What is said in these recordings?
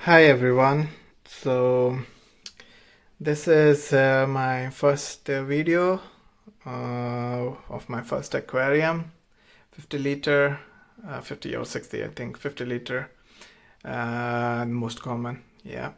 Hi everyone. So this is my first video of my first aquarium, 50 liter, 50 or 60 I think, 50 liter, most common, yeah.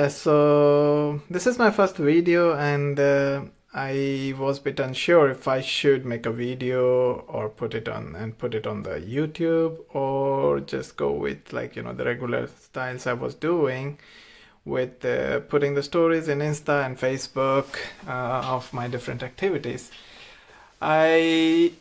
So this is my first video, and I was a bit unsure if I should make a video or put it on the YouTube, or just go with the regular styles I was doing with putting the stories in Insta and Facebook of my different activities. I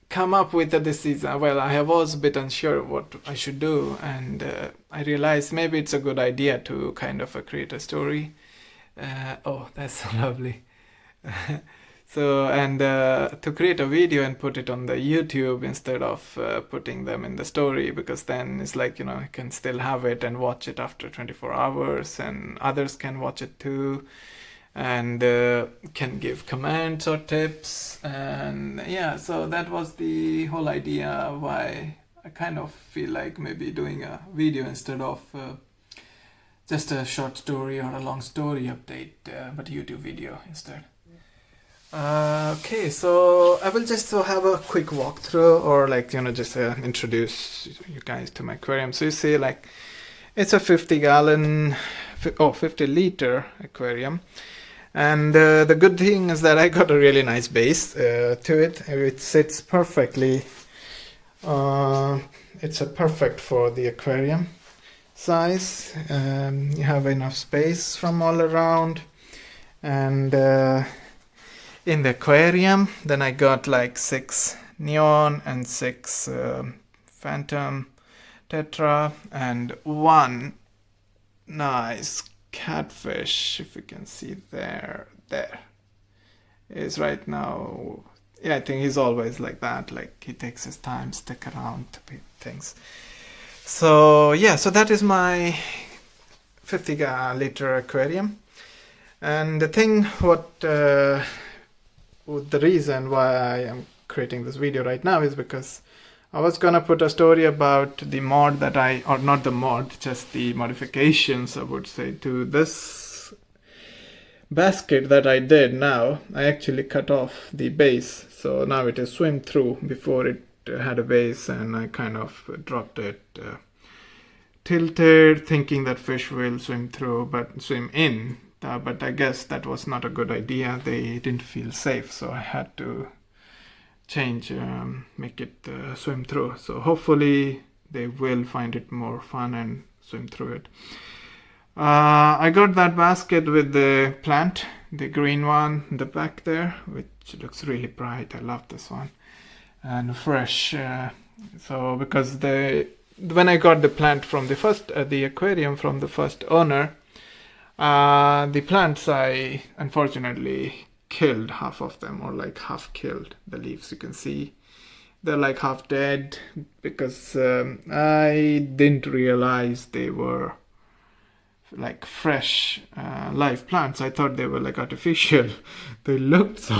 come up with a decision. Well, I was a bit unsure what I should do, and I realized maybe it's a good idea to kind of create a story. Oh, that's so lovely. To create a video and put it on the YouTube instead of putting them in the story, because then it's like, you can still have it and watch it after 24 hours, and others can watch it too, and can give comments or tips. And yeah, so that was the whole idea why I kind of feel like maybe doing a video instead of just a short story or a long story update, but YouTube video instead. Okay, so I will just have a quick walkthrough, or just introduce you guys to my aquarium. So you see, it's a 50 liter aquarium, and the good thing is that I got a really nice base to it. It sits perfectly. It's perfect for the aquarium size. You have enough space from all around, and in the aquarium, then I got 6 neon and 6 phantom tetra, and 1 nice catfish, if you can see there is right now. Yeah, I think he's always like that, he takes his time, stick around to pick things. So yeah, so that is my 50 liter aquarium. And the thing, the reason why I am creating this video right now is because I was gonna put a story about the mod that or not the mod, just the modifications, I would say, to this basket that I did now. I actually cut off the base, so now it is swim through. Before it had a base, and I kind of dropped it tilted, thinking that fish will swim through, but swim in. But I guess that was not a good idea. They didn't feel safe, so I had to change, make it swim through. So hopefully they will find it more fun and swim through it. I got that basket with the plant, the green one in the back there, which looks really bright. I love this one, and fresh. So because when I got the plant from the aquarium from the first owner, the plants, I unfortunately killed half of them, or half killed. The leaves, you can see, they're half dead, because I didn't realize they were fresh live plants. I thought they were artificial. They looked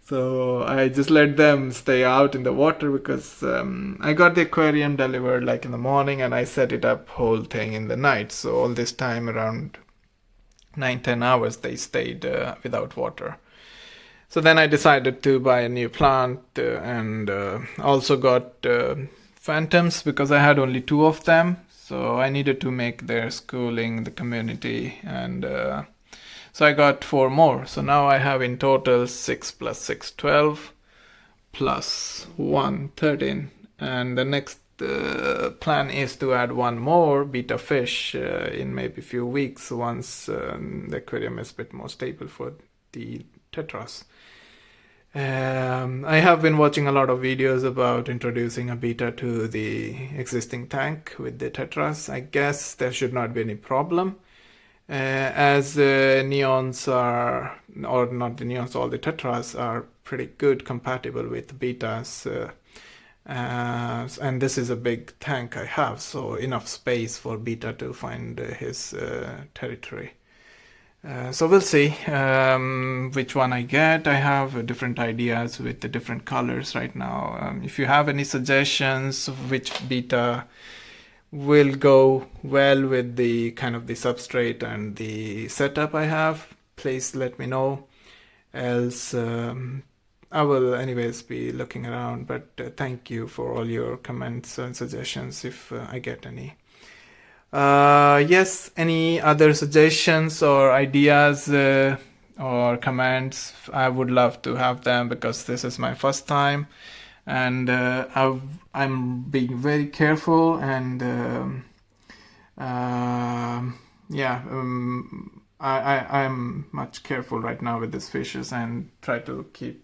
so I just let them stay out in the water, because I got the aquarium delivered in the morning, and I set it up whole thing in the night. So all this time, around 9-10 hours, they stayed without water. So then I decided to buy a new plant, and also got phantoms, because I had only 2 of them. So I needed to make their schooling, the community, and so I got 4 more. So now I have in total 6 plus 6, 12, plus 1, 13. And the next plan is to add 1 more beta fish in maybe a few weeks, once the aquarium is a bit more stable for the tetras. I have been watching a lot of videos about introducing a beta to the existing tank with the tetras. I guess there should not be any problem, as neons are, or not the neons, all the tetras are pretty good compatible with betas. And this is a big tank I have, so enough space for beta to find his territory. So we'll see which one I get. I have different ideas with the different colors right now. If you have any suggestions of which beta will go well with the kind of the substrate and the setup I have, please let me know. Else I will anyways be looking around, but thank you for all your comments and suggestions if I get any. Yes, any other suggestions or ideas or comments, I would love to have them, because this is my first time, and I'm being very careful, and I'm much careful right now with these fishes, and try to keep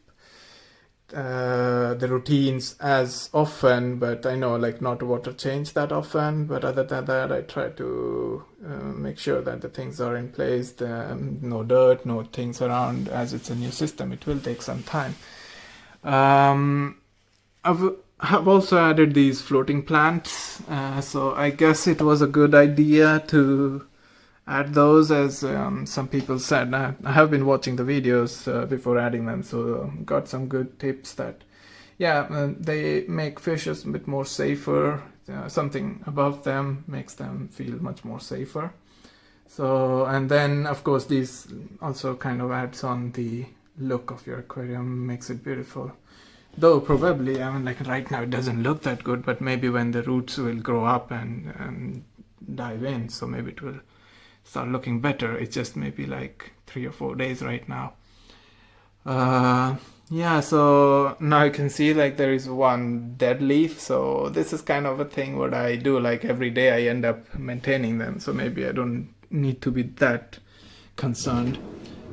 the routines as often, but I know like not water change that often, but other than that I try to make sure that the things are in place, no dirt, no things around, as it's a new system. It will take some time. Have also added these floating plants, so I guess it was a good idea to add those, as some people said. I have been watching the videos before adding them, so got some good tips that they make fishes a bit more safer. Something above them makes them feel much more safer. So, and then of course these also kind of adds on the look of your aquarium, makes it beautiful. Though probably, I mean, like right now it doesn't look that good, but maybe when the roots will grow up and dive in, so maybe it will start looking better. It's just maybe like 3 or 4 days right now. So now you can see like there is one dead leaf. So this is kind of a thing what I do, like every day I end up maintaining them. So maybe I don't need to be that concerned,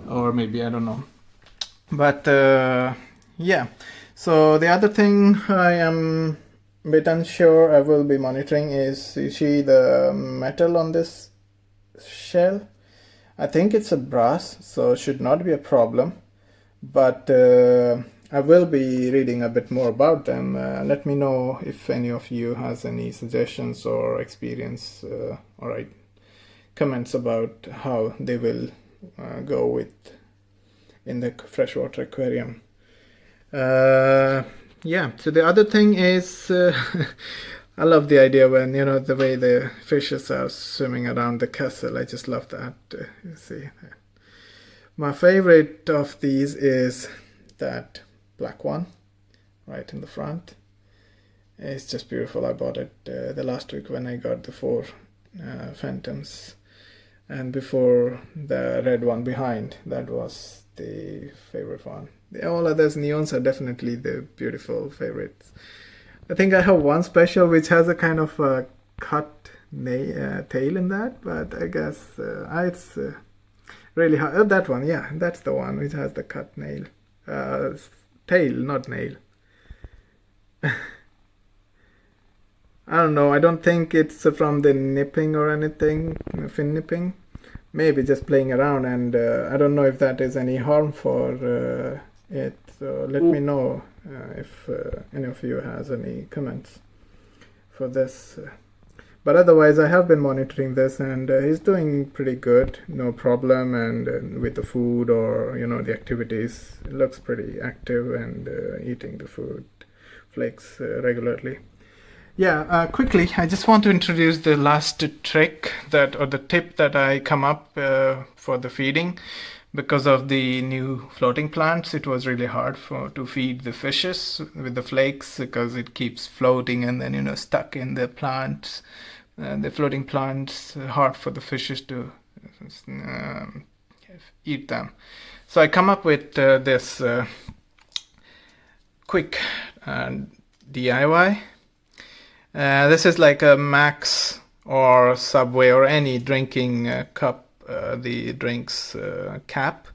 or maybe I don't know. But so the other thing I am a bit unsure I will be monitoring is, you see the metal on this shell? I think it's a brass, so it should not be a problem, but I will be reading a bit more about them. Let me know if any of you has any suggestions or experience or comments about how they will go with in the freshwater aquarium. So the other thing is I love the idea when, the way the fishes are swimming around the castle. I just love that. You see, my favorite of these is that black one right in the front. It's just beautiful. I bought it the last week when I got the 4 phantoms, and before the red one behind, that was the favorite one. All others neons are definitely the beautiful favorites. I think I have one special which has a kind of a cut tail in that, but I guess it's really hard. Oh, that one, yeah, that's the one which has the cut tail, not nail. I don't know, I don't think it's from the nipping or anything, fin nipping. Maybe just playing around, and I don't know if that is any harm for it. So let me know if any of you has any comments for this. But otherwise, I have been monitoring this, and he's doing pretty good, no problem. And with the food or the activities, it looks pretty active and eating the food flakes regularly. Quickly, I just want to introduce the last trick or the tip that I come up for the feeding. Because of the new floating plants, it was really hard to feed the fishes with the flakes, because it keeps floating and then stuck in the plants. The floating plants, hard for the fishes to eat them. So I come up with this quick DIY. This is like a Max or Subway or any drinking cup, the drinks cap.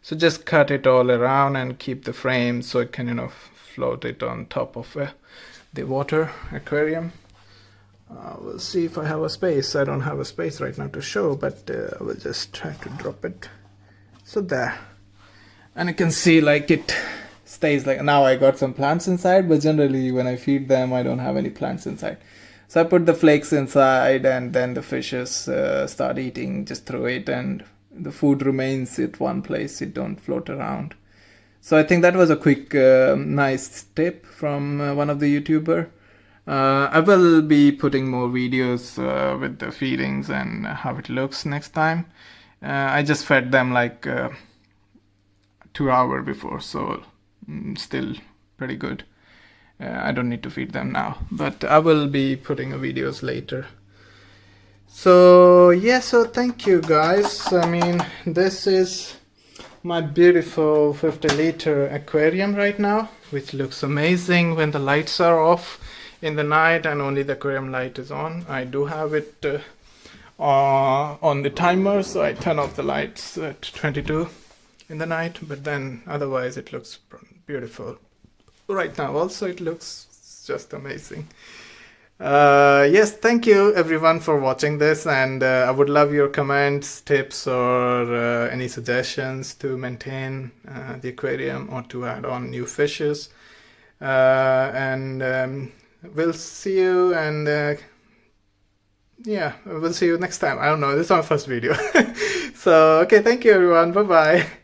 So just cut it all around and keep the frame so it can float it on top of the water aquarium. We'll see if I have a space. I don't have a space right now to show, but I will just try to drop it. So there. And you can see like it stays like, now I got some plants inside, but generally when I feed them I don't have any plants inside. So I put the flakes inside, and then the fishes start eating just through it, and the food remains at one place, it don't float around. So I think that was a quick nice tip from one of the YouTuber. I will be putting more videos with the feedings and how it looks next time. I just fed them like 2 hours before, so still pretty good. I don't need to feed them now, but I will be putting videos later. So yeah, so thank you guys. I mean, this is my beautiful 50-liter aquarium right now, which looks amazing when the lights are off in the night and only the aquarium light is on. I do have it on the timer, so I turn off the lights at 22 in the night, but then otherwise it looks beautiful. Right now also it looks just amazing. Yes, thank you everyone for watching this, and I would love your comments, tips, or any suggestions to maintain the aquarium or to add on new fishes. And we'll see you, and yeah, we'll see you next time. I don't know, this is my first video. So okay, thank you everyone, bye bye.